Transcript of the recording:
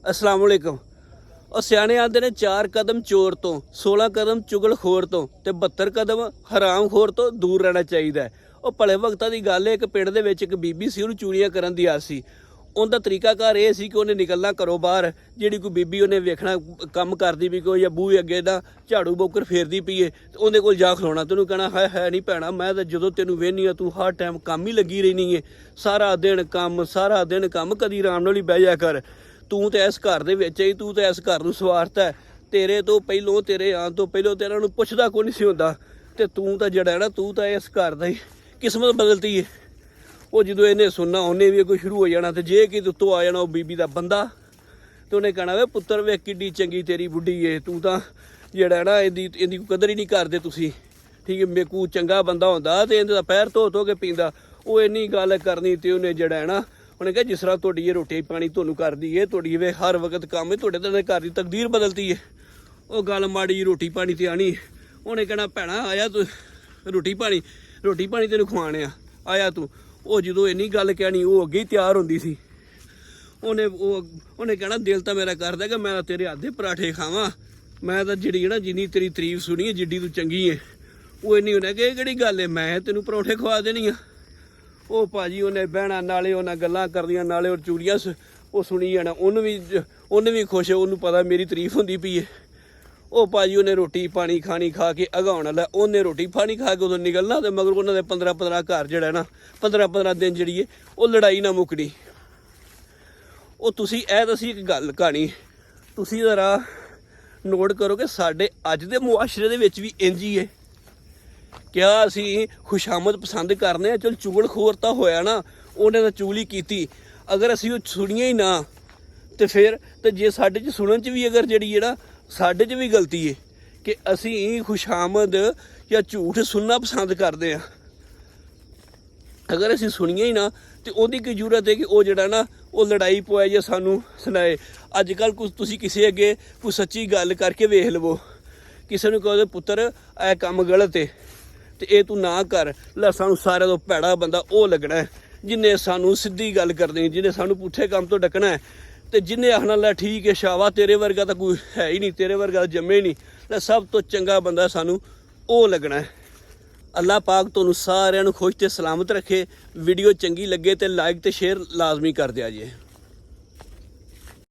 अस्सलाम वालेकुम। और सियाने आते ने 4 कदम चोर तो, 16 कदम चुगलखोर तो ते 72 कदम हरामखोर तो दूर रहना चाहिए। और भले वक्तां की गल है, एक पिंड दे विच एक बीबी सी, उहनूं चूड़ियां करन दी आस सी। उनका तरीकाकार ये सी कि उन्हें निकलना घरों बाहर, जिहड़ी कोई बीबी उन्हें वेखना काम करती भी कोई, या बूहे अगे ना झाड़ू बोकर फेरदी पई है, तो उहदे कोल जा खलोना, तैनूं कहना है नहीं भैणा, मैं तो जदों तैनूं वेहनी तू हर टाइम काम ही लगी रहनी है, सारा दिन काम, कदी आराम नाल ही बह जा कर। तू तो इस घर दे विच ही, तू तो इस घर नूं सवारता है, तेरे तो पहलों, तेरे आउण तो पहलों तेरा नूं पुछदा कोई नहीं सी हुंदा, ते तू तो जिहड़ा है ना, तू तो इस घर दा ही किस्मत बदलती है। वो जो इन्हें सुनना उन्हें भी कोई शुरू हो जाना, तो जे कि उत्तों आ जाना वो बीबी का बंदा, तो उन्हें कहना वे पुत्तर वे किड्डी चंगी तेरी बुढ़ी है, तू तो जिहड़ा ना इहदी कदर ही नहीं करदे तुसीं, ठीक है। मेरे को चंगा बंदा होंदा तो इहदा पैर धो के पींदा, वो इन्नी गल करनी, तो उन्हें जिहड़ा है ना, उन्हें कहा जिस तरह तुहाडी रोटी पानी तुहानूं करदी है, तुहाडी वे हर वक्त काम है, तुहाडे ते घर दी तकदीर बदलती है। वो गल माड़ी रोटी पानी ते आनी, उन्हें कहना भैणा आया तू रोटी पानी तेनूं खवाने आया तू। वो जो इन्नी गल कहनी, वो अगे ही तैयार होंदी सी। उन्हें कहना दिल तो मेरा करदा कि मैं तेरे हत्थ दे पराठे खावां, मैं तो जिहड़ी ना जिन्नी तेरी तारीफ सुनी है, जिड्डी तू चंगी है, वो इन्नी उन्हें कि किहड़ी गल है, मैं तेनूं परोठे खवा देनी आ। वो भाजी उन्हें बहना, नाले उन्हें गल्लां करदियां, नाले और चूड़ियां वो सुनी जाना, उन्हें भी खुश है, उन्होंने पता मेरी तारीफ होंदी पई है। वो भाजी उन्हें रोटी पानी खानी खा के अगाउण वाला, उन्हें रोटी पानी खा के उदों निकलना, तो मगर उन्होंने 15-15 घर जिहड़ा ना 15-15 दिन जिहड़ी है वो लड़ाई ना मुकनी। वो तुसीं ऐ दसी एक गल कहानी, तुसीं जरा नोट करो कि साडे अज दे मुआशरे दे विच भी इंज ही है। क्या असीं खुशामद पसंद करने आ? चल चुगलखोर तां होया ना, उन्हें तो चुगली कीती, अगर असीं वो सुनिए ही ना, तो फिर तो जे साडे च सुनन च भी अगर जिहड़ी है ना साडे च भी गलती है कि असीं खुशामद या झूठ सुनना पसंद करते हैं। अगर असीं सुनिए ही ना, तो उहदी की जरूरत है कि वो जिहड़ा ना वो लड़ाई पवाए या सानू सुनाए। अजकल कुछ तुसीं किसी अगे कोई सच्ची गल करके वेख लवो, किसी नूं कहो पुत्तर ऐ काम गलत है तो ये तू ना कर, ला सानू सारे तो भैड़ा बंदा वो लगना है जिन्हें सानू सीधी गल करनी, जिन्हें सानू पुट्ठे काम तो डकना है, तो जिन्हें आखना ला ठीक है शावा तेरे वर्गा तो कोई है ही नहीं, तेरे वर्गा जम्मे ही नहीं, ला सब तो चंगा बंदा सानू वो लगना है। अल्लाह पाक तुहानू सारिआं नू खुश ते सलामत रखे। वीडियो चंगी लगे तो लाइक तो शेयर लाजमी कर दिया जे।